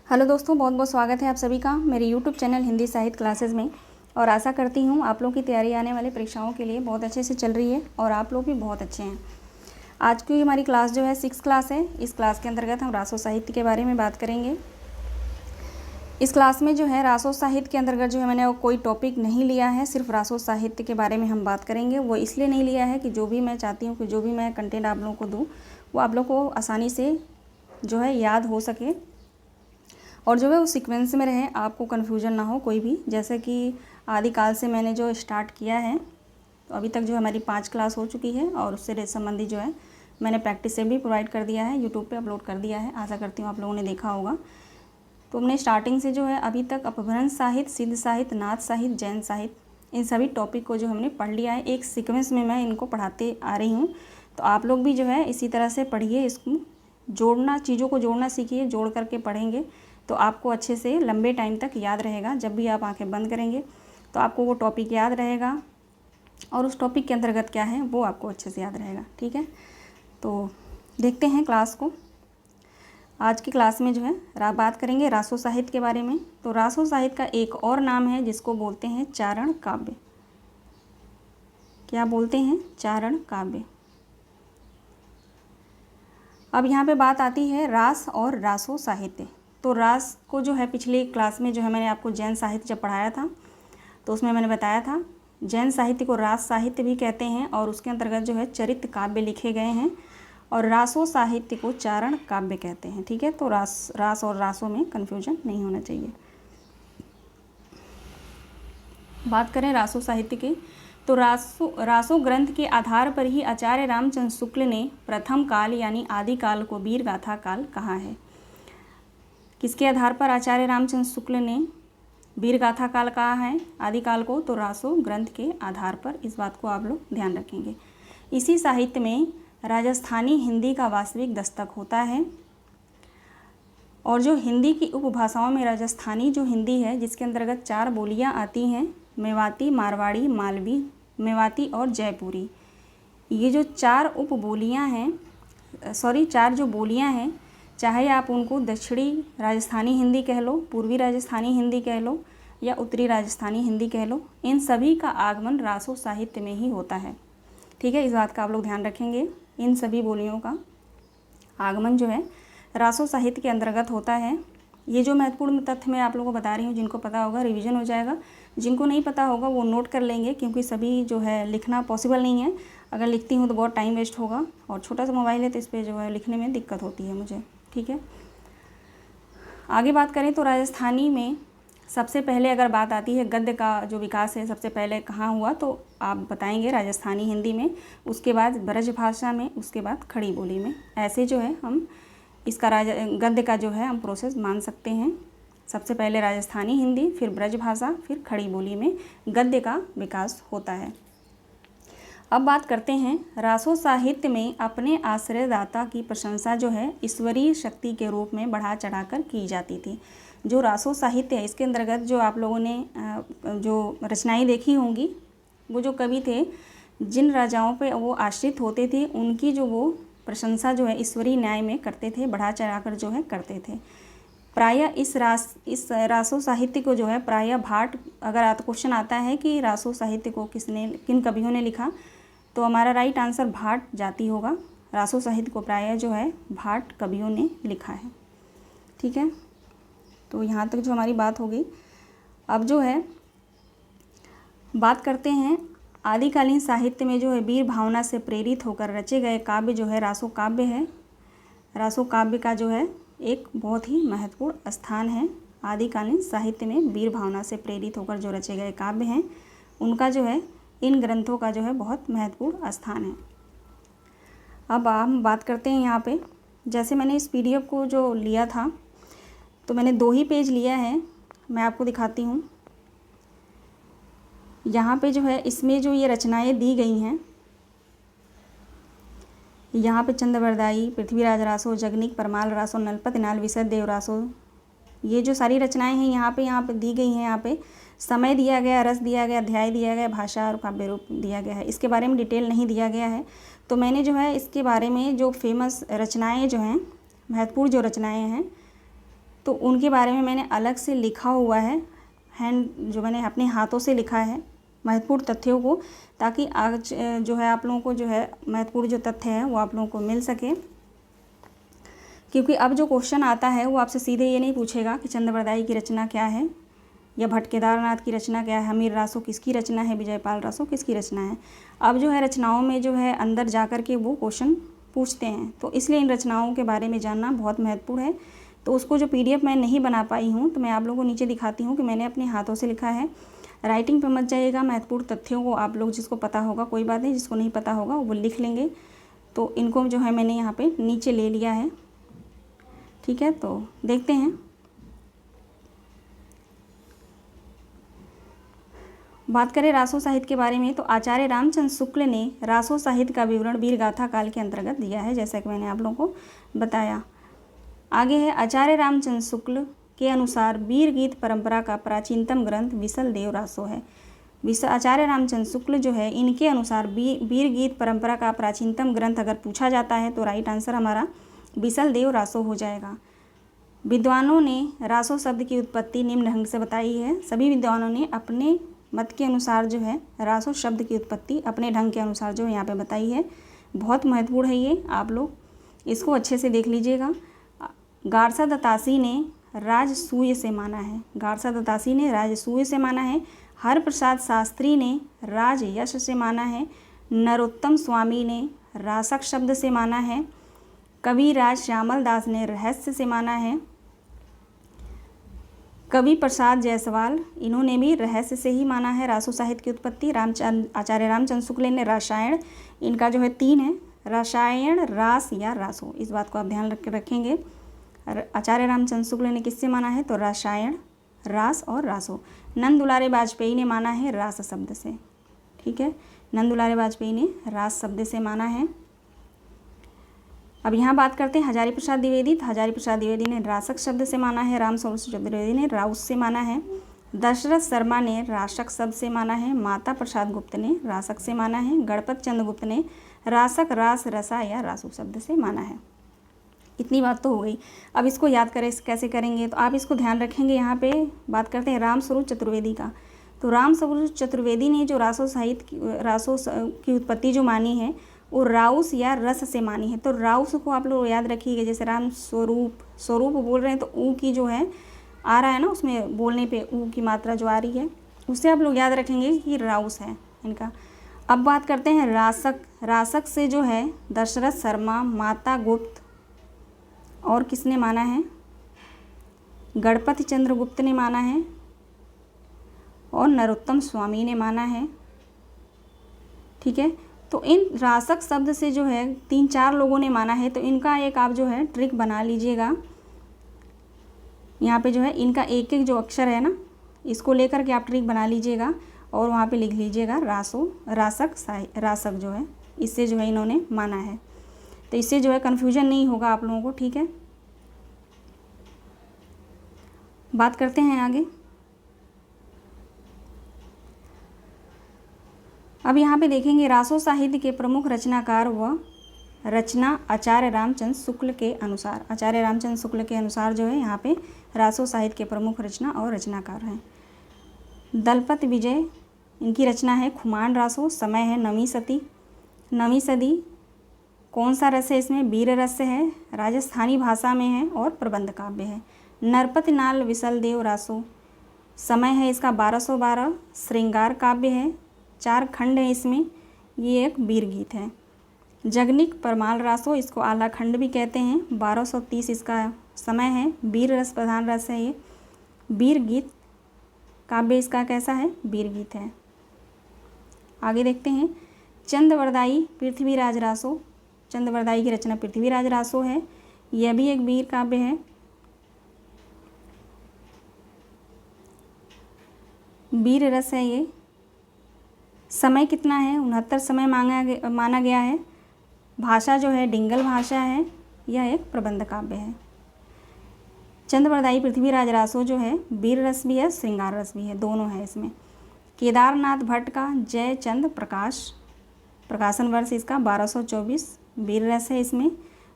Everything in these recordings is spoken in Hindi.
हेलो दोस्तों, बहुत बहुत स्वागत है आप सभी का मेरे यूट्यूब चैनल हिंदी साहित्य क्लासेस में। और आशा करती हूँ आप लोग की तैयारी आने वाली परीक्षाओं के लिए बहुत अच्छे से चल रही है और आप लोग भी बहुत अच्छे हैं। आज की हमारी क्लास जो है 6th क्लास है। इस क्लास के अंतर्गत हम रासो साहित्य के बारे में बात करेंगे। इस क्लास में जो है रासो साहित्य के अंतर्गत जो है मैंने कोई टॉपिक नहीं लिया है, सिर्फ रासो साहित्य के बारे में हम बात करेंगे। वो इसलिए नहीं लिया है कि जो भी मैं चाहती हूँ कि जो भी मैं कंटेंट आप लोगों को दूँ वो आप लोग को आसानी से जो है याद हो सके और जो है वो सीक्वेंस में रहे, आपको कन्फ्यूजन ना हो कोई भी। जैसे कि आदिकाल से मैंने जो स्टार्ट किया है तो अभी तक जो हमारी 5 क्लास हो चुकी है और उससे संबंधी जो है मैंने प्रैक्टिस से भी प्रोवाइड कर दिया है, यूट्यूब पे अपलोड कर दिया है। आशा करती हूँ आप लोगों ने देखा होगा। तो हमने स्टार्टिंग से जो है अभी तक अपभ्रंश साहित्य, सिद्ध साहित्य, नाथ साहित्य, जैन साहित्य, इन सभी टॉपिक को जो हमने पढ़ लिया है। एक सीक्वेंस में मैं इनको पढ़ाते आ रही हूँ, तो आप लोग भी जो है इसी तरह से पढ़िए। इसको जोड़ना, चीज़ों को जोड़ना सीखिए। जोड़ करके पढ़ेंगे तो आपको अच्छे से लंबे टाइम तक याद रहेगा। जब भी आप आंखें बंद करेंगे तो आपको वो टॉपिक याद रहेगा और उस टॉपिक के अंतर्गत क्या है वो आपको अच्छे से याद रहेगा। ठीक है, तो देखते हैं क्लास को। आज की क्लास में जो है बात करेंगे रासो साहित्य के बारे में। तो रासो साहित्य का एक और नाम है जिसको बोलते हैं चारण काव्य। क्या बोलते हैं? चारण काव्य। अब यहाँ पे बात आती है रास और रासो साहित्य। तो रास को जो है पिछली क्लास में जो है मैंने आपको जैन साहित्य जब पढ़ाया था तो उसमें मैंने बताया था जैन साहित्य को रास साहित्य भी कहते हैं और उसके अंतर्गत जो है चरित्र काव्य लिखे गए हैं। और रासो साहित्य को चारण काव्य कहते हैं। ठीक है, तो रास और रासो में कन्फ्यूजन नहीं होना चाहिए। बात करें रासो साहित्य की, तो रासो ग्रंथ के आधार पर ही आचार्य रामचंद्र शुक्ल ने प्रथम काल यानी आदि काल को वीर गाथा काल कहा है। किसके आधार पर आचार्य रामचंद्र शुक्ल ने वीर गाथा काल कहा है आदि काल को? तो रासो ग्रंथ के आधार पर। इस बात को आप लोग ध्यान रखेंगे। इसी साहित्य में राजस्थानी हिंदी का वास्तविक दस्तक होता है और जो हिंदी की उपभाषाओं में राजस्थानी जो हिंदी है जिसके अंतर्गत 4 बोलियां आती हैं, मेवाती, मारवाड़ी, मालवी, मेवाती और जयपुरी। ये जो 4 उपबोलियां हैं, 4 जो बोलियां हैं, चाहे आप उनको दक्षिणी राजस्थानी हिंदी कह लो, पूर्वी राजस्थानी हिंदी कह लो या उत्तरी राजस्थानी हिंदी कह लो, इन सभी का आगमन रासो साहित्य में ही होता है। ठीक है, इस बात का आप लोग ध्यान रखेंगे। इन सभी बोलियों का आगमन जो है रासो साहित्य के अंतर्गत होता है। ये जो महत्वपूर्ण तथ्य मैं आप लोगों को बता रही हूँ, जिनको पता होगा रिवीजन हो जाएगा, जिनको नहीं पता होगा वो नोट कर लेंगे, क्योंकि सभी जो है लिखना पॉसिबल नहीं है। अगर लिखती हूँ तो बहुत टाइम वेस्ट होगा और छोटा सा मोबाइल है तो इस पर जो है लिखने में दिक्कत होती है मुझे। ठीक है, आगे बात करें तो राजस्थानी में सबसे पहले अगर बात आती है गद्य का जो विकास है सबसे पहले कहाँ हुआ, तो आप बताएंगे राजस्थानी हिंदी में, उसके बाद ब्रज भाषा में, उसके बाद खड़ी बोली में। ऐसे जो है हम इसका गद्य का जो है हम प्रोसेस मान सकते हैं। सबसे पहले राजस्थानी हिंदी, फिर ब्रज भाषा, फिर खड़ी बोली में गद्य का विकास होता है। अब बात करते हैं रासो साहित्य में अपने आश्रयदाता की प्रशंसा जो है ईश्वरीय शक्ति के रूप में बढ़ा चढ़ाकर की जाती थी। जो रासो साहित्य है इसके अंतर्गत जो आप लोगों ने जो रचनाएं देखी होंगी, वो जो कवि थे जिन राजाओं पे वो आश्रित होते थे उनकी जो वो प्रशंसा जो है ईश्वरीय न्याय में करते थे, बढ़ा चढ़ाकर जो है करते थे। प्रायः इस रासो साहित्य को जो है प्रायः भाट, अगर क्वेश्चन आता है कि रासो साहित्य को किन कवियों ने लिखा, तो हमारा राइट आंसर भाट जाति होगा। रासो साहित्य को प्रायः जो है भाट कवियों ने लिखा है। ठीक है, तो यहाँ तक जो हमारी बात होगी। अब जो है बात करते हैं आदिकालीन साहित्य में जो है वीर भावना से प्रेरित होकर रचे गए काव्य जो है रासो काव्य है। रासो काव्य का जो है एक बहुत ही महत्वपूर्ण स्थान है। आदिकालीन साहित्य में वीर भावना से प्रेरित होकर जो रचे गए काव्य हैं उनका जो है इन ग्रंथों का जो है बहुत महत्वपूर्ण स्थान है। अब हम बात करते हैं यहाँ पे, जैसे मैंने इस PDF को जो लिया था तो मैंने 2 ही पेज लिया है, मैं आपको दिखाती हूँ। यहाँ पे जो है इसमें जो ये रचनाएं दी गई हैं, यहाँ पे चंद्रवरदाई, पृथ्वीराज रासो, जगनिक, परमाल रासो, नलपत नाल, विशद देव रासो, ये जो सारी रचनाएं हैं यहाँ पे दी गई हैं। यहाँ पे समय दिया गया, रस दिया गया, अध्याय दिया गया, भाषा और काव्य रूप दिया गया है। इसके बारे में डिटेल नहीं दिया गया है, तो मैंने जो है इसके बारे में जो फेमस रचनाएं जो हैं, महत्वपूर्ण जो रचनाएं हैं तो उनके बारे में मैंने अलग से लिखा हुआ है, जो मैंने अपने हाथों से लिखा है महत्वपूर्ण तथ्यों को, ताकि आज जो है आप लोगों को जो है महत्वपूर्ण जो तथ्य है वो आप लोगों को मिल सके। क्योंकि अब जो क्वेश्चन आता है वो आपसे सीधे ये नहीं पूछेगा कि चंद्रवरदाई की रचना क्या है या भट्ट केदारनाथ की रचना क्या है, हमीर रासो किसकी रचना है, विजयपाल रासो किसकी रचना है। अब जो है रचनाओं में जो है अंदर जा कर के वो क्वेश्चन पूछते हैं, तो इसलिए इन रचनाओं के बारे में जानना बहुत महत्वपूर्ण है। तो उसको जो PDF मैं नहीं बना पाई हूँ, तो मैं आप लोगों को नीचे दिखाती हूँ कि मैंने अपने हाथों से लिखा है। राइटिंग पे मत जाइएगा, महत्वपूर्ण तथ्यों को आप लोग जिसको पता होगा कोई बात नहीं, जिसको नहीं पता होगा वो लिख लेंगे। तो इनको जो है मैंने यहाँ पे नीचे ले लिया है, ठीक है। तो देखते हैं, बात करें रासो साहित्य के बारे में, तो आचार्य रामचंद्र शुक्ल ने रासो साहित्य का विवरण वीरगाथा काल के अंतर्गत दिया है, जैसा कि मैंने आप लोगों को बताया। आगे है, आचार्य रामचंद्र शुक्ल के अनुसार वीर गीत परंपरा का प्राचीनतम ग्रंथ विसल देव रासो है। आचार्य रामचंद्र शुक्ल जो है, इनके अनुसार वीर गीत परंपरा का प्राचीनतम ग्रंथ अगर पूछा जाता है तो राइट आंसर हमारा विसल देव रासो हो जाएगा। विद्वानों ने रासो शब्द की उत्पत्ति निम्न ढंग से बताई है। सभी विद्वानों ने अपने मत के अनुसार जो है रासो शब्द की उत्पत्ति अपने ढंग के अनुसार जो यहाँ पे बताई है। बहुत महत्वपूर्ण है ये, आप लोग इसको अच्छे से देख लीजिएगा। गारसा दत्तासी ने राजसूय से माना है, गारसा दत्तासी ने राजसूय से माना है। हरप्रसाद शास्त्री ने राजयश से माना है। नरोत्तम स्वामी ने रासक शब्द से माना है। कविराज श्यामल दास ने रहस्य से माना है। कवि प्रसाद जायसवाल, इन्होंने भी रहस्य से ही माना है रासो साहित्य की उत्पत्ति। आचार्य रामचंद्र शुक्ल ने रासायण, इनका जो है 3 है, रासायण, रास या रासो, इस बात को आप ध्यान रखेंगे। आचार्य रामचंद्र शुक्ल ने किससे माना है, तो रासायण, रास और रासो। नंद दुलारे वाजपेयी ने माना है रास शब्द से, ठीक है। नंद दुलारे वाजपेयी ने रास शब्द से माना है। अब यहाँ बात करते हैं हजारी प्रसाद द्विवेदी। हजारी प्रसाद द्विवेदी ने रासक शब्द से माना है। राम स्वरूप चतुर्वेदी ने राउस से माना है। दशरथ शर्मा ने रासक शब्द से माना है। माता प्रसाद गुप्त ने रासक से माना है। गणपत चंद्र गुप्त ने रासक, रास, रसा या रासु शब्द से माना है। इतनी बात तो हो गई। अब इसको याद करें कैसे करेंगे, तो आप इसको ध्यान रखेंगे। यहाँ पे बात करते हैं राम स्वरूप चतुर्वेदी का। तो राम स्वरूप चतुर्वेदी ने जो रासो की उत्पत्ति जो मानी है वो राउस या रस से मानी है। तो राउस को आप लोग याद रखिएगा, जैसे राम स्वरूप बोल रहे हैं तो ऊ की जो है आ रहा है ना, उसमें बोलने पे ऊ की मात्रा जो आ रही है उससे आप लोग याद रखेंगे कि राउस है इनका। अब बात करते हैं रासक। रासक से जो है दशरथ शर्मा, माता गुप्त और किसने माना है, गणपति चंद्र गुप्त ने माना है और नरोत्तम स्वामी ने माना है, ठीक है। तो इन रासक शब्द से जो है 3-4 लोगों ने माना है। तो इनका एक आप जो है ट्रिक बना लीजिएगा। यहाँ पे जो है इनका एक एक जो अक्षर है ना, इसको लेकर के आप ट्रिक बना लीजिएगा और वहाँ पे लिख लीजिएगा रासक जो है, इससे जो है इन्होंने माना है। तो इससे जो है कन्फ्यूजन नहीं होगा आप लोगों को, ठीक है। बात करते हैं आगे। अब यहाँ पे देखेंगे रासो साहित्य के प्रमुख रचनाकार व रचना आचार्य रामचंद्र शुक्ल के अनुसार। आचार्य रामचंद्र शुक्ल के अनुसार जो है यहाँ पे रासो साहित्य के प्रमुख रचना और रचनाकार हैं। दलपत विजय, इनकी रचना है खुमान रासो। समय है नवीं सदी। कौन सा रस है इसमें, वीर रस है, राजस्थानी भाषा में है और प्रबंध काव्य है। नरपति नाल विसल देव रासो, समय है इसका 1212, श्रृंगार काव्य है, 4 खंड है इसमें, ये एक वीर गीत है। जगनिक परमाल रासो, इसको आला खंड भी कहते हैं, 1230 इसका समय है, वीर रस प्रधान रस है ये। वीर गीत काव्य इसका कैसा है, वीर गीत है। आगे देखते हैं चंद्रवरदाई पृथ्वीराज रासो। चंद्रवरदाई की रचना पृथ्वीराज रासो है, यह भी एक वीर काव्य है। वीर रस है ये। समय कितना है, 69 समय माना गया है। भाषा जो है डिंगल भाषा है, यह एक प्रबंध काव्य है। चंद्रवरदाई पृथ्वीराज रासो जो है वीर रस भी है, श्रृंगार रस भी है, दोनों है इसमें। केदारनाथ भट्ट का जय चंद प्रकाश, प्रकाशन वर्ष इसका 1224, वीर रस है इसमें,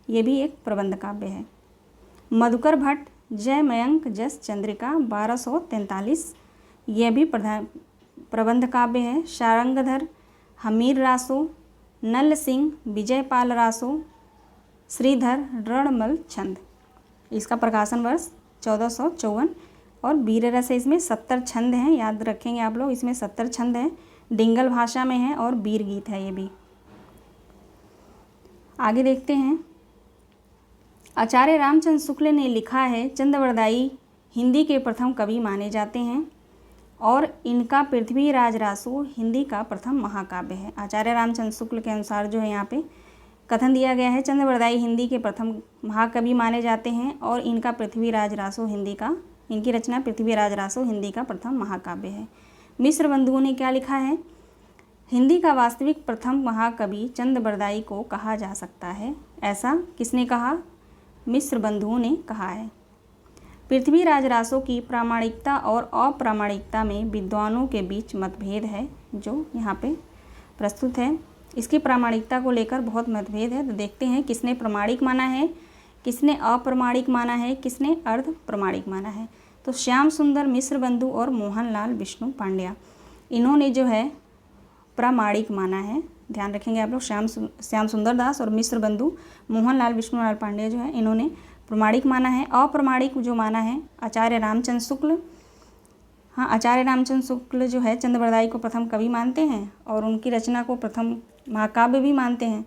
ये भी एक प्रबंध काव्य है। मधुकर भट्ट जयमयंक जस चंद्रिका 1243, यह भी प्रबंध काव्य है। शारंगधर, हमीर रासो, नल सिंह, विजयपाल रासो, श्रीधर, रणमल छंद। इसका प्रकाशन वर्ष 1454 और वीर रस है। इसमें 70 छंद हैं, याद रखेंगे आप लोग, इसमें 70 छंद हैं, डिंगल भाषा में है और वीर गीत है ये भी। आगे देखते हैं। आचार्य रामचंद्र शुक्ल ने लिखा है चंद्रवरदायी हिंदी के प्रथम कवि माने जाते हैं और इनका पृथ्वीराज रासो हिंदी का प्रथम महाकाव्य है। आचार्य रामचंद्र शुक्ल के अनुसार जो है यहाँ पे कथन दिया गया है, चंद्रवरदायी हिंदी के प्रथम महाकवि माने जाते हैं और इनका पृथ्वीराज रासो हिंदी का, इनकी रचना पृथ्वीराज रासो हिंदी का प्रथम महाकाव्य है। मिश्र बंधुओं ने क्या लिखा है, हिंदी का वास्तविक प्रथम महाकवि चंद्रवरदायी को कहा जा सकता है। ऐसा किसने कहा? मिश्र बंधुओं ने कहा है। पृथ्वीराज रासो की प्रामाणिकता और अप्रामाणिकता में विद्वानों के बीच मतभेद है, जो यहाँ पे प्रस्तुत है। इसकी प्रामाणिकता को लेकर बहुत मतभेद है, तो देखते हैं किसने प्रामाणिक माना है, किसने अप्रामाणिक माना है, किसने अर्ध प्रामाणिक माना है। तो श्याम सुंदर मिश्र बंधु और मोहनलाल विष्णु पांड्या, इन्होंने जो है प्रामाणिक माना है। ध्यान रखेंगे आप लोग, श्याम सुंदर दास और मिश्र बंधु मोहनलाल विष्णुलाल पांड्या जो है इन्होंने प्रामाणिक माना है। अप्रामाणिक जो माना है आचार्य रामचंद्र शुक्ल। हाँ, आचार्य रामचंद्र शुक्ल जो है चंद्रवरदायी को प्रथम कवि मानते हैं और उनकी रचना को प्रथम महाकाव्य भी मानते हैं।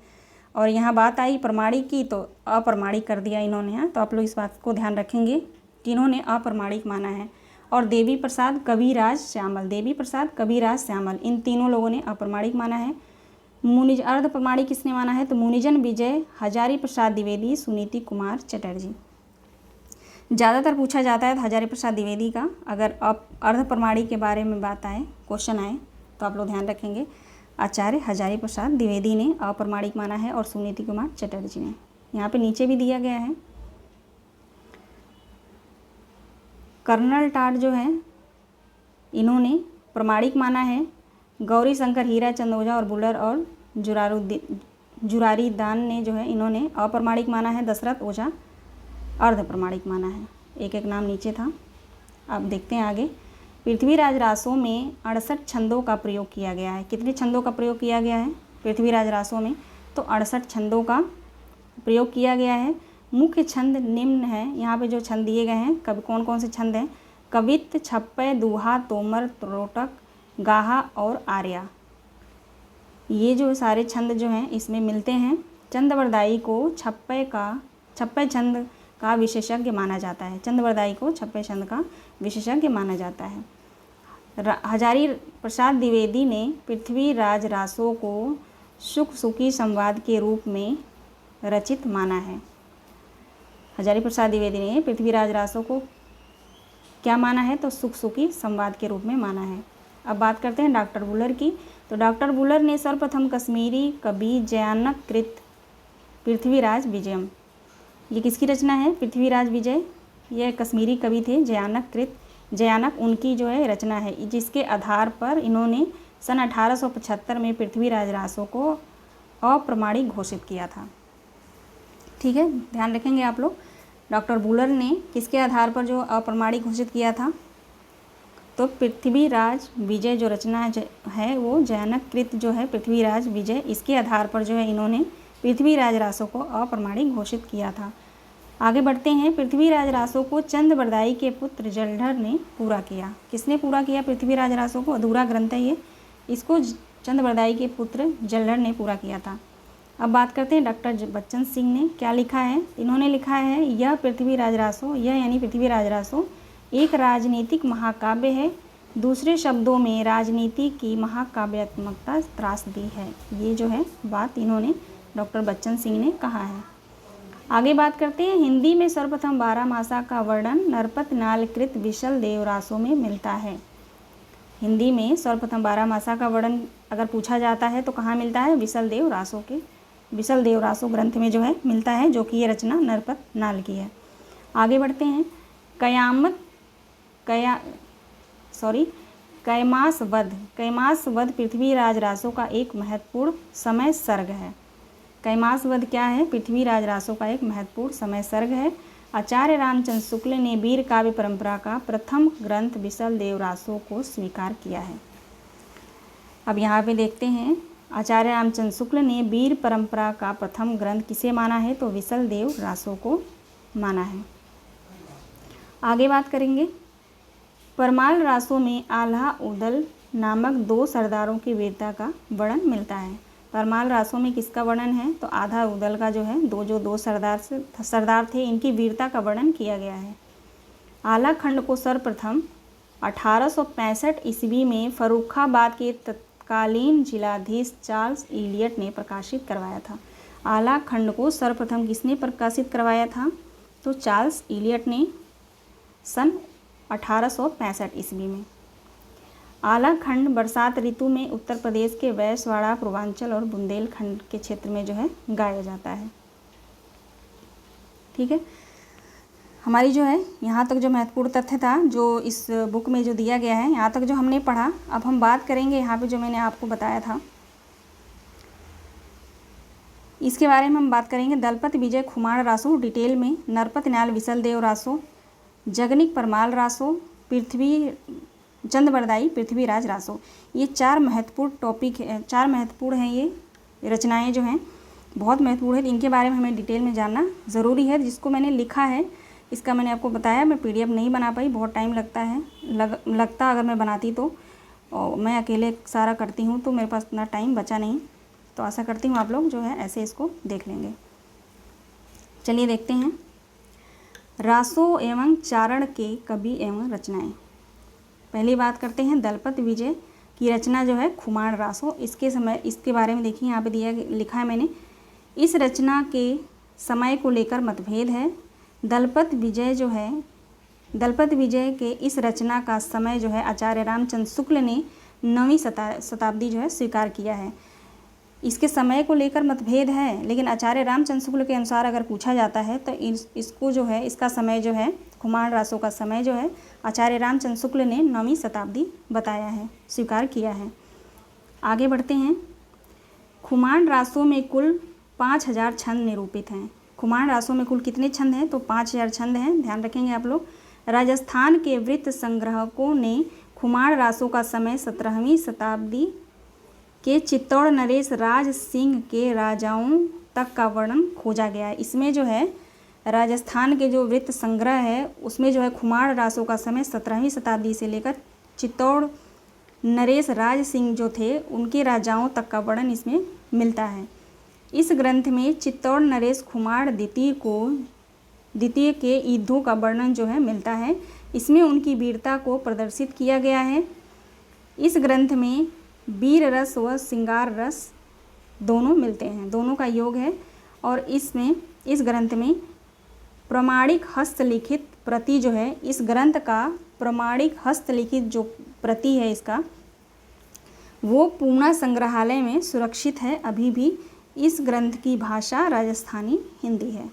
और यहाँ बात आई प्रामाणिक की तो अप्रामाणिक कर दिया इन्होंने। यहाँ तो आप लोग इस बात को ध्यान रखेंगे कि इन्होंने अप्रामाणिक माना है। और देवी प्रसाद कविराज श्यामल, देवी प्रसाद कविराज श्यामल, इन तीनों लोगों ने अप्रामाणिक माना है। मुनिज अर्ध प्रमाणिक किसने माना है? तो मुनिजन विजय, हजारी प्रसाद द्विवेदी, सुनीति कुमार चटर्जी। ज़्यादातर पूछा जाता है हजारी प्रसाद द्विवेदी का, अगर अर्ध प्रमाणिक के बारे में बात आए, क्वेश्चन आए, तो आप लोग ध्यान रखेंगे आचार्य हजारी प्रसाद द्विवेदी ने अप्रामाणिक माना है और सुनीति कुमार चटर्जी ने। यहाँ पे नीचे भी दिया गया है। कर्नल टाट जो है इन्होंने प्रामाणिक माना है। गौरी शंकर, हीरा चंद ओझा और बुलर और जुरारी दान ने जो है इन्होंने अप्रामाणिक माना है। दशरथ ओझा अर्ध प्रमाणिक माना है। एक एक नाम नीचे था। अब देखते हैं आगे। पृथ्वीराज रासों में 68 छंदों का प्रयोग किया गया है। कितने छंदों का प्रयोग किया गया है पृथ्वीराज रासों में? तो 68 छंदों का प्रयोग किया गया है। मुख्य छंद निम्न है। यहाँ पे जो छंद दिए गए हैं, कभी कौन कौन से छंद हैं? कवित्त, छप्पय, दूहा, तोमर, त्रोटक, गाहा और आर्या। ये जो सारे छंद जो हैं इसमें मिलते हैं। चंद्रवरदायी को छप्पय छंद का विशेषज्ञ माना जाता है। चंद्रवरदायी को छप्पय छंद का विशेषज्ञ माना जाता है। हजारी प्रसाद द्विवेदी ने पृथ्वीराज रासों को सुख सुखी संवाद के रूप में रचित माना है। हजारी प्रसाद द्विवेदी ने पृथ्वीराज रासों को क्या माना है? तो सुख सुखी संवाद के रूप में माना है। अब बात करते हैं डॉक्टर बुलर की। तो डॉक्टर बुलर ने सर्वप्रथम कश्मीरी कवि जयानक कृत पृथ्वीराज विजयम, ये किसकी रचना है? पृथ्वीराज विजय, यह कश्मीरी कवि थे जयानक कृत, जयानक उनकी जो है रचना है, जिसके आधार पर इन्होंने सन 1875 में पृथ्वीराज रासों को अप्रामाणिक घोषित किया था। ठीक है, ध्यान रखेंगे आप लोग। डॉक्टर बुलर ने किसके आधार पर जो अप्रामाणिक घोषित किया था? तो पृथ्वीराज विजय जो रचना है वो जयानक कृत जो है पृथ्वीराज विजय, इसके आधार पर जो है इन्होंने पृथ्वीराज रासों को अप्रामाणिक घोषित किया था। आगे बढ़ते हैं। पृथ्वीराज रासों को चंद्रवरदायी के पुत्र जलधर ने पूरा किया। किसने पूरा किया पृथ्वीराज रासों को? अधूरा ग्रंथ है ये, इसको चंद्रवरदायी के पुत्र जलधर ने पूरा किया था। अब बात करते हैं डॉक्टर बच्चन सिंह ने क्या लिखा है। इन्होंने लिखा है यह पृथ्वीराज रासों, यह यानी पृथ्वीराज रासों एक राजनीतिक महाकाव्य है। दूसरे शब्दों में राजनीति की महाकाव्यात्मकता त्रासदी है। ये जो है बात इन्होंने डॉक्टर बच्चन सिंह ने कहा है। आगे बात करते हैं। हिंदी में सर्वप्रथम 12 मासा का वर्णन नरपत नाल कृत विशल देव रासों में मिलता है। हिंदी में सर्वप्रथम 12 मासा का वर्णन अगर पूछा जाता है तो कहाँ मिलता है? विशल देव रासों के विशल देव रासों ग्रंथ में जो है मिलता है, जो कि ये रचना नरपत नाल की है। आगे बढ़ते हैं। कैमास वध पृथ्वीराज रासों का एक महत्वपूर्ण समय सर्ग है। कैमास वध क्या है? पृथ्वीराज रासों का एक महत्वपूर्ण समय सर्ग है। आचार्य रामचंद्र शुक्ल ने वीर काव्य परंपरा का प्रथम ग्रंथ विसल देव रासो को स्वीकार किया है। अब यहाँ पे देखते हैं, आचार्य रामचंद्र शुक्ल ने वीर परंपरा का प्रथम ग्रंथ किसे माना है, तो विसल देव रासो को माना है। आगे बात करेंगे, परमाल रासों में आल्हा उदल नामक 2 सरदारों की वीरता का वर्णन मिलता है। परमाल रासों में किसका वर्णन है, तो आल्हा उदल का जो है दो सरदार थे, इनकी वीरता का वर्णन किया गया है। आला खंड को सर्वप्रथम 1865 ईस्वी में फर्रुखाबाद के तत्कालीन जिलाधीश चार्ल्स इलियट ने प्रकाशित करवाया था। आला खंड को सर्वप्रथम किसने प्रकाशित करवाया था, तो चार्ल्स इलियट ने सन 1865 ईस्वी में। आला खंड बरसात ऋतु में उत्तर प्रदेश के वैसवाड़ा, पूर्वांचल और बुंदेलखंड के क्षेत्र में जो है गाया जाता है। ठीक है, हमारी जो है यहाँ तक जो महत्वपूर्ण तथ्य था जो इस बुक में जो दिया गया है, यहाँ तक जो हमने पढ़ा। अब हम बात करेंगे यहाँ पे जो मैंने आपको बताया था इसके बारे में हम बात करेंगे। दलपत विजय खुमाण रासो डिटेल में, नरपत न्याल विसल देव रासो, जगनिक परमाल रासो, पृथ्वी चंद बरदाई पृथ्वीराज रासो। ये 4 महत्वपूर्ण टॉपिक है, 4 महत्वपूर्ण हैं ये रचनाएं जो हैं, बहुत महत्वपूर्ण है। इनके बारे में हमें डिटेल में जानना ज़रूरी है। जिसको मैंने लिखा है इसका मैंने आपको बताया, मैं PDF नहीं बना पाई, बहुत टाइम लगता है, लगता अगर मैं बनाती तो, और मैं अकेले सारा करती हूँ तो मेरे पास इतना टाइम बचा नहीं। तो आशा करती हूँ आप लोग जो है ऐसे इसको देख लेंगे। चलिए देखते हैं, रासो एवं चारण के कवि एवं रचनाएं। पहली बात करते हैं दलपत विजय की रचना जो है खुमाण रासो। इसके बारे में देखिए यहाँ पे लिखा है मैंने, इस रचना के समय को लेकर मतभेद है। दलपत विजय के इस रचना का समय जो है आचार्य रामचंद्र शुक्ल ने 9वीं शताब्दी जो है स्वीकार किया है। इसके समय को लेकर मतभेद है, लेकिन आचार्य रामचंद्र शुक्ल के अनुसार अगर पूछा जाता है तो इसको जो है, इसका समय जो है, खुमाण रासो का समय जो है आचार्य रामचंद्र शुक्ल ने 9वीं शताब्दी बताया है, स्वीकार किया है। आगे बढ़ते हैं, खुमाण रासो में कुल 5000 छंद निरूपित हैं। खुमाण रासो में कुल कितने छंद हैं, तो 5000 छंद हैं, ध्यान रखेंगे आप लोग। राजस्थान के वृत्त संग्रहकों ने खुमाण रासो का समय 17वीं शताब्दी के चित्तौड़ नरेश राज सिंह के राजाओं तक का वर्णन खोजा गया है। इसमें जो है राजस्थान के जो वृत्त संग्रह है उसमें जो है खुमाण रासो का समय 17वीं शताब्दी से लेकर चित्तौड़ नरेश राज सिंह जो थे उनके राजाओं तक का वर्णन इसमें मिलता है। इस ग्रंथ में चित्तौड़ नरेश खुमाण द्वितीय के युद्धों का वर्णन जो है मिलता है। इसमें उनकी वीरता को प्रदर्शित किया गया है। इस ग्रंथ में वीर रस व श्रृंगार रस दोनों मिलते हैं, दोनों का योग है। और इस ग्रंथ में प्रमाणिक हस्तलिखित प्रति जो है, इस ग्रंथ का प्रमाणिक हस्तलिखित जो प्रति है इसका, वो पूना संग्रहालय में सुरक्षित है अभी भी। इस ग्रंथ की भाषा राजस्थानी हिंदी है।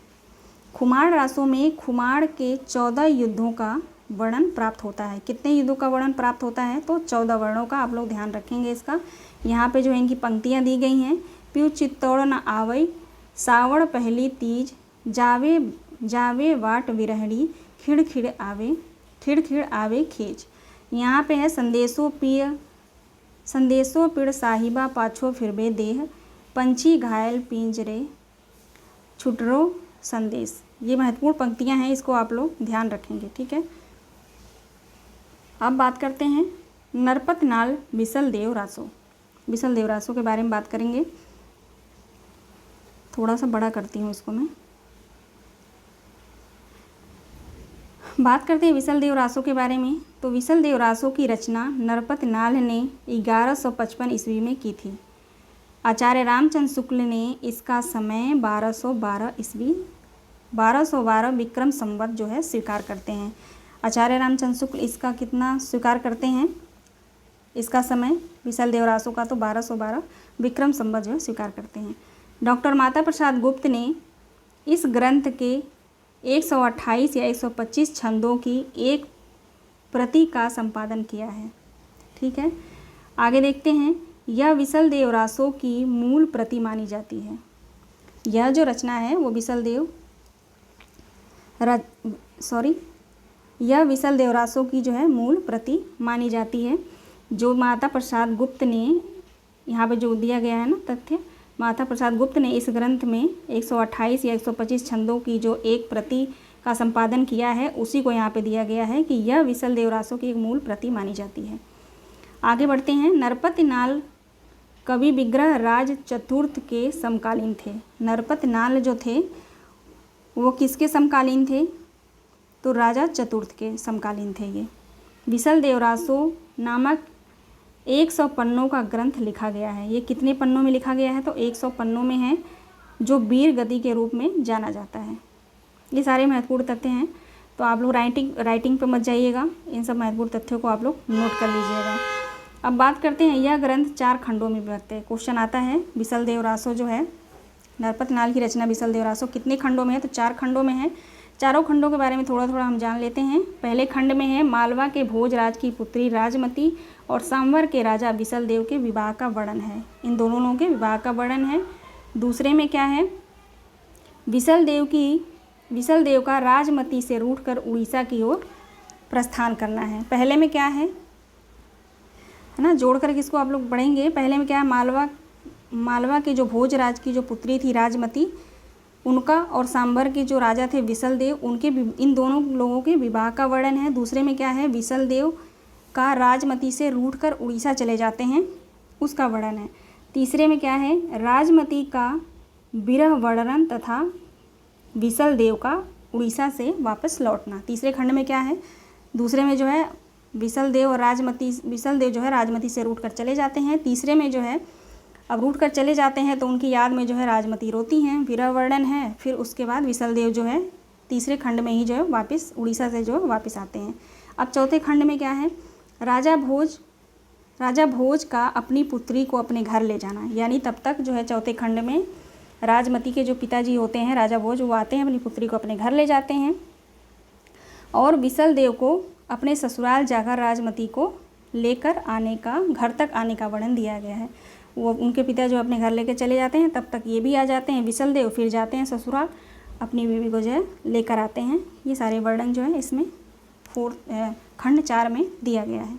खुमाण रासो में खुमाण के 14 युद्धों का वर्णन प्राप्त होता है। कितने युद्धों का वर्णन प्राप्त होता है, तो 14 वर्णों का। आप लोग ध्यान रखेंगे इसका। यहाँ पे जो इनकी पंक्तियाँ दी गई हैं, प्यू चित्तौड़ न आवई, सावड़ पहली तीज, जावे वाट विरहड़ी, खिड़ आवे खेज। यहाँ पे है संदेशो पिड़ साहिबा पाछो फिरबे देह, पंछी घायल पिंजरे छुटरो संदेश। ये महत्वपूर्ण पंक्तियाँ हैं, इसको आप लोग ध्यान रखेंगे, ठीक है। अब बात करते हैं नरपत नाल विसल देव रासो। विसल देव रासो के बारे में बात करेंगे। थोड़ा सा बड़ा करती हूँ इसको मैं। बात करते हैं विसल देव रासो के बारे में। तो विसल देव रासो की रचना नरपत नाल ने 1155 ईस्वी में की थी। आचार्य रामचंद्र शुक्ल ने इसका समय 1212 विक्रम संवत जो है स्वीकार करते हैं। आचार्य रामचंद्र शुक्ल इसका कितना स्वीकार करते हैं, इसका समय विसल देव रासो का, तो 1212 विक्रम संवत जो है स्वीकार करते हैं। डॉक्टर माता प्रसाद गुप्त ने इस ग्रंथ के 128 या 125 छंदों की एक प्रति का संपादन किया है, ठीक है। आगे देखते हैं, यह विसल देव रासो की मूल प्रति मानी जाती है। यह जो रचना है वो विसल देव यह विसल देवरासो की जो है मूल प्रति मानी जाती है। जो माता प्रसाद गुप्त ने, यहाँ पे जो दिया गया है ना तथ्य, माता प्रसाद गुप्त ने इस ग्रंथ में 128 या 125 छंदों की जो एक प्रति का संपादन किया है, उसी को यहाँ पे दिया गया है कि यह विसल देवरासो की एक मूल प्रति मानी जाती है। आगे बढ़ते हैं। नरपति नाल कवि विग्रह राज चतुर्थ के समकालीन थे। नरपति नाल जो थे वो किसके समकालीन थे? तो राजा चतुर्थ के समकालीन थे। ये विसल देवरासो नामक 100 पन्नों का ग्रंथ लिखा गया है। ये कितने पन्नों में लिखा गया है? तो 100 पन्नों में है, जो वीर गति के रूप में जाना जाता है। ये सारे महत्वपूर्ण तथ्य हैं, तो आप लोग राइटिंग पे मत जाइएगा, इन सब महत्वपूर्ण तथ्यों को आप लोग नोट कर लीजिएगा। अब बात करते हैं, यह ग्रंथ 4 खंडों में विभक्त है। क्वेश्चन आता है विसल देवरासो जो है, नरपति नाल की रचना विसल देवरासो कितने खंडों में है? तो 4 खंडों में है। चारों खंडों के बारे में थोड़ा थोड़ा हम जान लेते हैं। पहले खंड में है मालवा के भोजराज की पुत्री राजमती और सांवर के राजा विसल देव के विवाह का वर्णन है। इन दोनों लोगों के विवाह का वर्णन है। दूसरे में क्या है? विसल देव का राजमती से रूठकर उड़ीसा की ओर प्रस्थान करना है। पहले में क्या है ना, जोड़ कर किसको आप लोग पढ़ेंगे। पहले में क्या है? मालवा के जो भोजराज की जो पुत्री थी राजमती, उनका और सांबर के जो राजा थे विसल देव, उनके इन दोनों लोगों के विवाह का वर्णन है। दूसरे में क्या है? विसल देव का राजमती से रूठकर उड़ीसा चले जाते हैं, उसका वर्णन है। तीसरे में क्या है? राजमती का विरह वर्णन तथा विसल देव का उड़ीसा से वापस लौटना। तीसरे खंड में क्या है? दूसरे में जो है विसल देव जो है राजमती से रूठकर चले जाते हैं। तीसरे में जो है अब रूठकर चले जाते हैं तो उनकी याद में जो है राजमती रोती हैं, विरह वर्णन है। फिर उसके बाद विसल देव जो है तीसरे खंड में ही जो है वापस उड़ीसा से जो है वापस आते हैं। अब चौथे खंड में क्या है? राजा भोज का अपनी पुत्री को अपने घर ले जाना, यानी तब तक जो है चौथे खंड में राजमती के जो पिताजी होते हैं राजा भोज, वो आते हैं, अपनी पुत्री को अपने घर ले जाते हैं और विसल देव को अपने ससुराल जाकर राजमती को लेकर घर तक आने का वर्णन दिया गया है। वो उनके पिता जो अपने घर लेकर चले जाते हैं, तब तक ये भी आ जाते हैं विसल देव, फिर जाते हैं ससुराल, अपनी बीवी को जो है लेकर आते हैं। ये सारे वर्णन जो है इसमें खंड 4 में दिया गया है।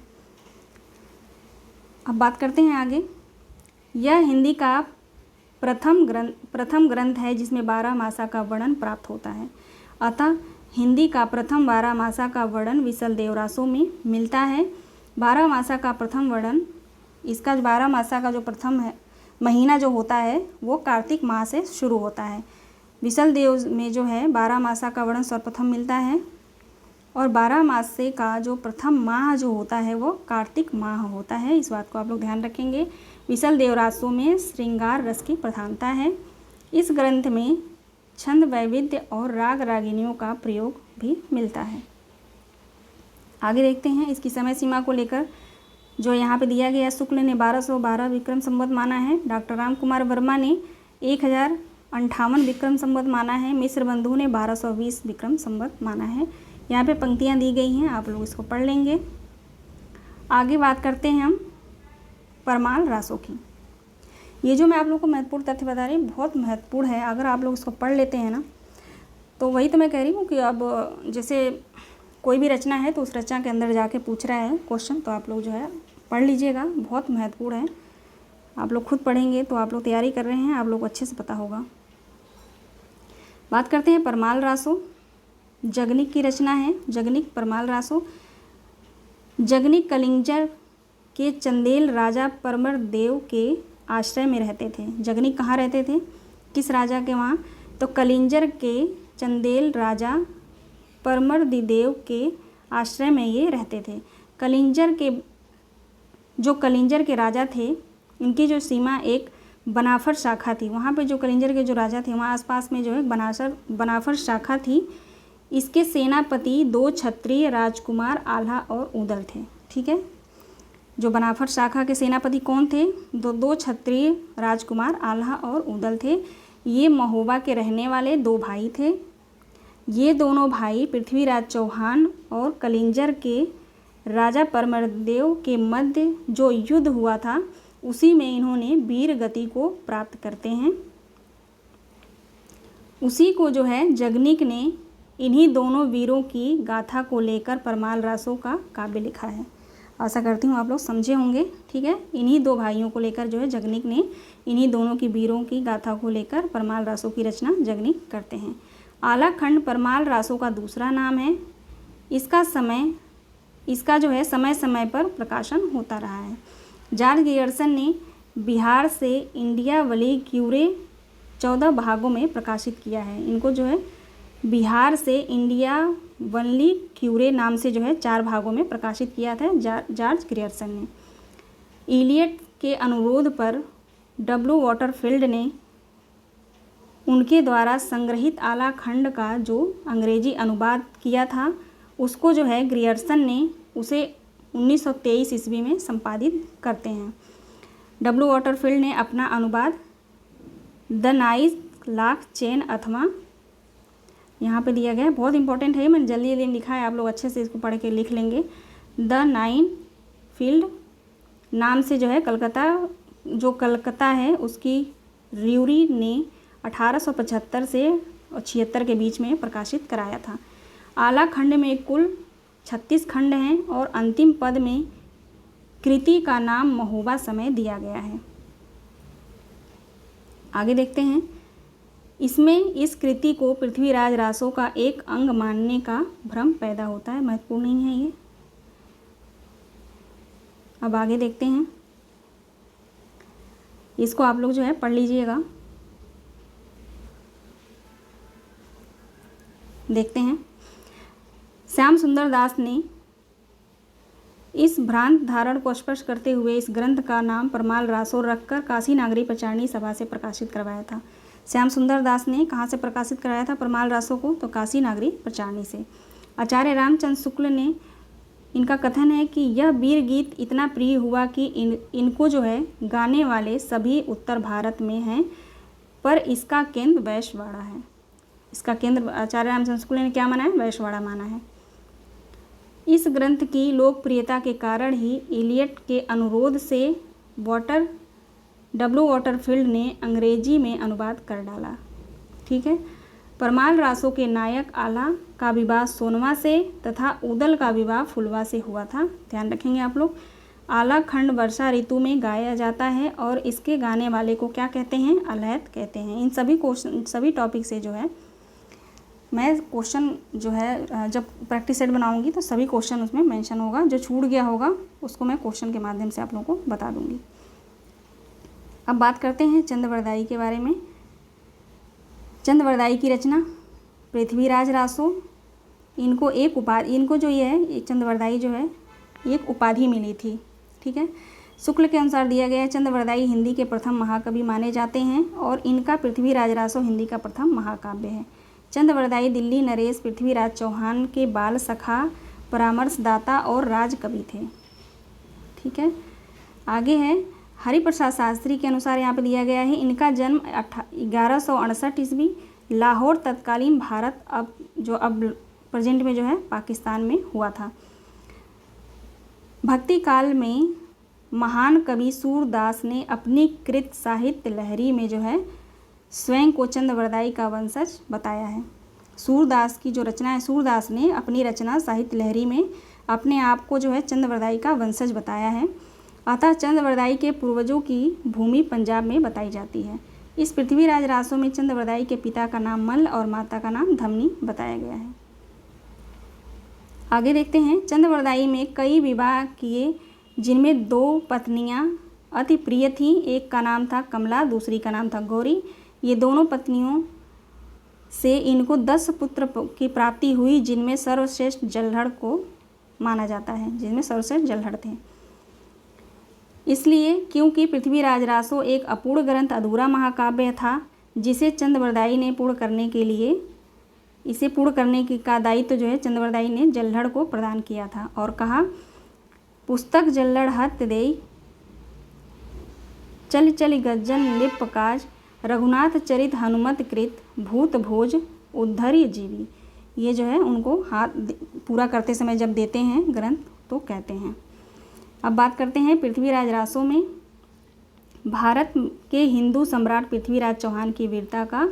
अब बात करते हैं आगे। यह हिंदी का प्रथम ग्रंथ है जिसमें 12 मासा का वर्णन प्राप्त होता है। अतः हिंदी का प्रथम 12 मासा का वर्णन विसल देवरासो में मिलता है। 12 मासा का प्रथम वर्णन, इसका 12 मासा का जो प्रथम है महीना जो होता है वो कार्तिक माह से शुरू होता है। विसल देव में जो है 12 मासा का वर्णन सर्वप्रथम मिलता है और 12 मासे का जो प्रथम माह जो होता है वो कार्तिक माह होता है। इस बात को आप लोग ध्यान रखेंगे। विसल देवरासो में श्रृंगार रस की प्रधानता है। इस ग्रंथ में छंद वैविध्य और राग रागिनियों का प्रयोग भी मिलता है। आगे देखते हैं इसकी समय सीमा को लेकर जो यहाँ पे दिया गया। शुक्ल ने 1212 विक्रम संवत माना है। डॉक्टर राम कुमार वर्मा ने 1058 विक्रम संवत माना है। मिश्र बंधु ने 1220 विक्रम संवत माना है। यहाँ पे पंक्तियाँ दी गई हैं, आप लोग इसको पढ़ लेंगे। आगे बात करते हैं हम परमाल रासों की। ये जो मैं आप लोग को महत्वपूर्ण तथ्य बता रही हूँ बहुत महत्वपूर्ण है। अगर आप लोग इसको पढ़ लेते हैं ना, तो वही तो मैं कह रही हूँ कि अब जैसे कोई भी रचना है तो उस रचना के अंदर जाके पूछ रहा है क्वेश्चन, तो आप लोग जो है पढ़ लीजिएगा, बहुत महत्वपूर्ण है। आप लोग खुद पढ़ेंगे तो आप लोग तैयारी कर रहे हैं, आप लोग को अच्छे से पता होगा। बात करते हैं परमाल रासो। जगनिक की रचना है। जगनिक परमाल रासो। जगनिक कलिंजर के चंदेल राजा परमर देव के आश्रय में रहते थे। जगनिक कहाँ रहते थे? किस राजा के वहाँ? तो कलिंजर के चंदेल राजा परमर देव के आश्रय में ये रहते थे। कलिंजर के राजा थे, इनकी जो सीमा एक बनाफर शाखा थी। वहाँ पे जो कलिंजर के जो राजा थे वहाँ आसपास में जो है बनाफर शाखा थी। इसके सेनापति 2 क्षत्रिय राजकुमार आल्हा और ऊदल थे। ठीक है, जो बनाफर शाखा के सेनापति कौन थे? 2 क्षत्रिय राजकुमार आल्हा और ऊदल थे। ये महोबा के रहने वाले 2 भाई थे। ये दोनों भाई पृथ्वीराज चौहान और कलिंजर के राजा परमरदेव के मध्य जो युद्ध हुआ था उसी में इन्होंने वीर गति को प्राप्त करते हैं। उसी को जो है जगनिक ने इन्हीं दोनों वीरों की गाथा को लेकर परमाल रासो का काव्य लिखा है। आशा करती हूँ आप लोग समझे होंगे। ठीक है, इन्हीं दो भाइयों को लेकर जो है जगनीक ने इन्हीं दोनों की वीरों की गाथा को लेकर परमाल रासो की रचना जगनीक करते हैं। आला खंड परमाल रासो का दूसरा नाम है। इसका जो है समय समय पर प्रकाशन होता रहा है। जॉर्ज गियर्सन ने बिहार से इंडिया वली क्यूरे 14 भागों में प्रकाशित किया है। इनको जो है बिहार से इंडिया वनली क्यूरे नाम से जो है 4 भागों में प्रकाशित किया था जॉर्ज ग्रियर्सन ने। इलियट के अनुरोध पर डब्ल्यू वॉटरफील्ड ने उनके द्वारा संग्रहित आला खंड का जो अंग्रेजी अनुवाद किया था उसको जो है ग्रियर्सन ने उसे 1923 ईस्वी में संपादित करते हैं। डब्ल्यू वॉटरफील्ड ने अपना अनुवाद द नाइस लाख चेन अथवा यहाँ पे दिया गया है, बहुत इंपॉर्टेंट है, मैंने जल्दी जल्दी लिखा है, आप लोग अच्छे से इसको पढ़ के लिख लेंगे। द नाइन फील्ड नाम से जो है कलकत्ता है उसकी र्यूरी ने 1875 से 76 के बीच में प्रकाशित कराया था। आला खंड में कुल 36 खंड हैं और अंतिम पद में कृति का नाम महोबा समय दिया गया है। आगे देखते हैं। इसमें इस कृति को पृथ्वीराज रासो का एक अंग मानने का भ्रम पैदा होता है, महत्वपूर्ण नहीं है ये। अब आगे देखते हैं, इसको आप लोग जो है पढ़ लीजिएगा। देखते हैं, श्याम सुंदर दास ने इस भ्रांत धारण को स्पष्ट करते हुए इस ग्रंथ का नाम परमाल रासो रखकर काशी नागरी प्रचारणी सभा से प्रकाशित करवाया था। श्याम सुंदर दास ने कहाँ से प्रकाशित कराया था परमाल रासो को? तो काशी नागरी प्रचारणी से। आचार्य रामचंद्र शुक्ल ने, इनका कथन है कि यह वीर गीत इतना प्रिय हुआ कि इनको जो है गाने वाले सभी उत्तर भारत में हैं, पर इसका केंद्र वैश्यवाड़ा है। इसका केंद्र आचार्य रामचंद्र शुक्ल ने क्या माना है? वैश्यवाड़ा माना है। इस ग्रंथ की लोकप्रियता के कारण ही इलियट के अनुरोध से डब्ल्यू वॉटरफील्ड ने अंग्रेजी में अनुवाद कर डाला। ठीक है, परमाल रासो के नायक आला का विवाह सोनवा से तथा उदल का विवाह फुलवा से हुआ था। ध्यान रखेंगे आप लोग। आला खंड वर्षा ऋतु में गाया जाता है और इसके गाने वाले को क्या कहते हैं? अलहैत कहते हैं। इन सभी टॉपिक से जो है मैं क्वेश्चन जो है जब प्रैक्टिस सेट बनाऊंगी तो सभी क्वेश्चन उसमें मेंशन होगा। जो छूट गया होगा उसको मैं क्वेश्चन के माध्यम से आप लोगों को बता दूंगी। अब बात करते हैं चंद्रवरदाई के बारे में। चंद्रवरदाई की रचना पृथ्वीराज रासो। इनको जो ये है चंद्रवरदाई जो है एक उपाधि मिली थी। ठीक है, शुक्ल के अनुसार दिया गया है चंद्रवरदाई हिंदी के प्रथम महाकवि माने जाते हैं और इनका पृथ्वीराज रासो हिंदी का प्रथम महाकाव्य है। चंद्रवरदाई दिल्ली नरेश पृथ्वीराज चौहान के बाल सखा, परामर्शदाता और राजकवि थे। ठीक है, आगे है हरिप्रसाद शास्त्री के अनुसार यहाँ पे दिया गया है इनका जन्म 1168 ईस्वी लाहौर तत्कालीन भारत अब प्रेजेंट में जो है पाकिस्तान में हुआ था। भक्ति काल में महान कवि सूरदास ने अपनी कृत साहित्य लहरी में जो है स्वयं को चंद्रवरदाई का वंशज बताया है। सूरदास की जो रचना है, सूरदास ने अपनी रचना साहित्य लहरी में अपने आप को जो है चंद्रवरदाई का वंशज बताया है। अतः चंद्रवरदाई के पूर्वजों की भूमि पंजाब में बताई जाती है। इस पृथ्वीराज रासो में चंद्रवरदाई के पिता का नाम मल्ल और माता का नाम धमनी बताया गया है। आगे देखते हैं, चंद्रवरदाई में कई विवाह किए जिनमें 2 पत्नियां अति प्रिय थीं। एक का नाम था कमला, दूसरी का नाम था गौरी। ये दोनों पत्नियों से इनको 10 पुत्र की प्राप्ति हुई जिनमें सर्वश्रेष्ठ जलहड़ को माना जाता है, जिनमें सर्वश्रेष्ठ जलहड़ थे। इसलिए क्योंकि पृथ्वीराज रासो एक अपूर्ण ग्रंथ अधूरा महाकाव्य था जिसे चंद्रवरदाई ने पूर्ण करने का दायित्व जो है चंद्रवरदाई ने जलहड़ को प्रदान किया था और कहा, पुस्तक जल्लड़ हत देई चल चल गज्जन लिप काज रघुनाथ चरित हनुमत कृत भूत भोज उद्धर्य जीवी। ये जो है उनको हाथ पूरा करते समय जब देते हैं ग्रंथ तो कहते हैं। अब बात करते हैं पृथ्वीराज रासो में भारत के हिंदू सम्राट पृथ्वीराज चौहान की वीरता का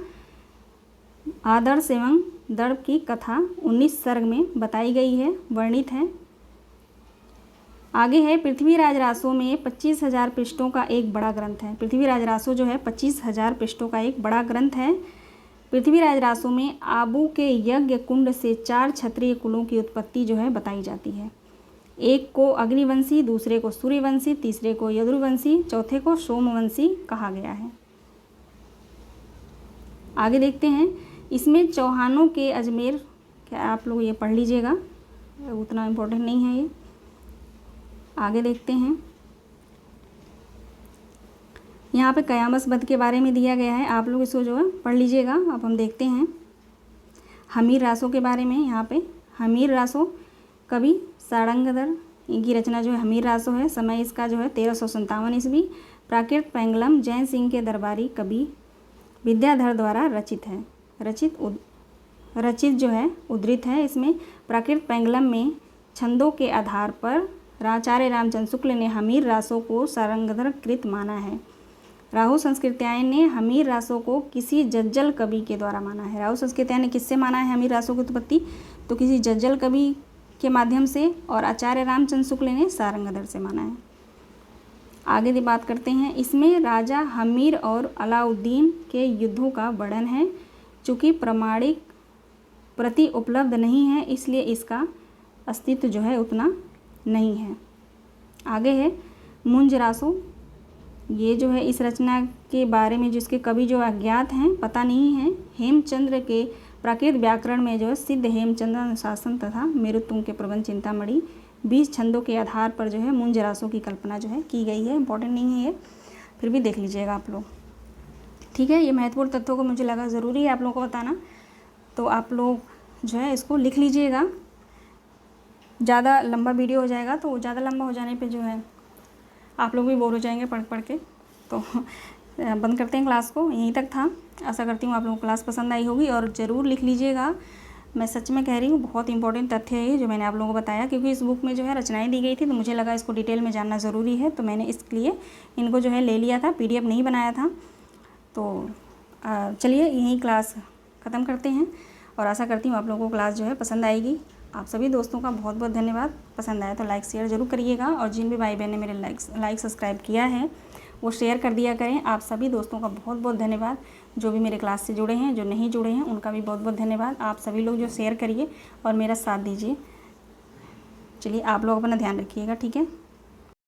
आदर्श एवं दर्प की कथा 19 सर्ग में बताई गई है, वर्णित है। आगे है पृथ्वीराज रासो में 25,000 पृष्ठों का एक बड़ा ग्रंथ है। पृथ्वीराज रासो जो है 25,000 पृष्ठों का एक बड़ा ग्रंथ है। पृथ्वीराज रासो में आबू के यज्ञ कुंड से 4 क्षत्रिय कुलों की उत्पत्ति जो है बताई जाती है। एक को अग्निवंशी, दूसरे को सूर्यवंशी, तीसरे को यदुवंशी, चौथे को सोमवंशी कहा गया है। आगे देखते हैं, इसमें चौहानों के अजमेर, क्या आप लोग ये पढ़ लीजिएगा, उतना इम्पोर्टेंट नहीं है ये। आगे देखते हैं, यहाँ पे कयामत वध के बारे में दिया गया है, आप लोग इसको जो है पढ़ लीजिएगा। अब हम देखते हैं हमीर रासो के बारे में। यहाँ पे हमीर रासो कवि सारंगधर, इनकी रचना जो है हमीर रासो है। समय इसका जो है 1357 ईस्वी। प्राकृत पैंगलम जैन सिंह के दरबारी कवि विद्याधर द्वारा रचित है। रचित जो है उद्धृत है इसमें। प्राकृत पैंगलम में छंदों के आधार पर आचार्य रामचंद्र शुक्ल ने हमीर रासों को सारंगधर कृत माना है। राहु संस्कृत्यायन ने हमीर रासों को किसी जज्जल कवि के द्वारा माना है। राहु संस्कृत्यायन ने किससे माना है हमीर रासों की उत्पत्ति? तो किसी जज्जल कवि के माध्यम से, और आचार्य रामचंद्र शुक्ल ने सारंगधर से माना है। आगे बात करते हैं, इसमें राजा हमीर और अलाउद्दीन के युद्धों का वर्णन है। चूँकि प्रमाणिक प्रति उपलब्ध नहीं है इसलिए इसका अस्तित्व जो है उतना नहीं है। आगे है मुंज रासो, ये जो है इस रचना के बारे में जिसके कवि जो अज्ञात हैं, पता नहीं है। हेमचंद्र के प्राकृत व्याकरण में जो है सिद्ध हेमचंद्र अनुशासन तथा मेरुतुंग के प्रबंध चिंतामणि 20 छंदों के आधार पर जो है मुंज रासों की कल्पना जो है की गई है। इंपॉर्टेंट नहीं है ये, फिर भी देख लीजिएगा आप लोग, ठीक है। ये महत्वपूर्ण तथ्यों को मुझे लगा ज़रूरी है आप लोगों को बताना, तो आप लोग जो है इसको लिख लीजिएगा। ज़्यादा लंबा वीडियो हो जाएगा, तो ज़्यादा लंबा हो जाने पे जो है आप लोग भी बोर हो जाएंगे पढ़ पढ़ के, तो बंद करते हैं क्लास को। यहीं तक था। आशा करती हूँ आप लोगों को क्लास पसंद आई होगी, और ज़रूर लिख लीजिएगा। मैं सच में कह रही हूँ, बहुत इंपॉर्टेंट तथ्य है ये जो मैंने आप लोगों को बताया, क्योंकि इस बुक में जो है रचनाएं दी गई थी, तो मुझे लगा इसको डिटेल में जानना ज़रूरी है, तो मैंने इसके लिए इनको जो है ले लिया था, PDF नहीं बनाया था। तो चलिए यहीं क्लास ख़त्म करते हैं, और आशा करती हूँ आप लोगों को क्लास जो है पसंद आएगी। आप सभी दोस्तों का बहुत बहुत धन्यवाद। पसंद आया तो लाइक शेयर ज़रूर करिएगा, और जिन भी भाई बहन ने मेरे लाइक सब्सक्राइब किया है वो शेयर कर दिया करें। आप सभी दोस्तों का बहुत बहुत धन्यवाद, जो भी मेरे क्लास से जुड़े हैं, जो नहीं जुड़े हैं उनका भी बहुत बहुत धन्यवाद। आप सभी लोग जो शेयर करिए और मेरा साथ दीजिए। चलिए आप लोग अपना ध्यान रखिएगा, ठीक है।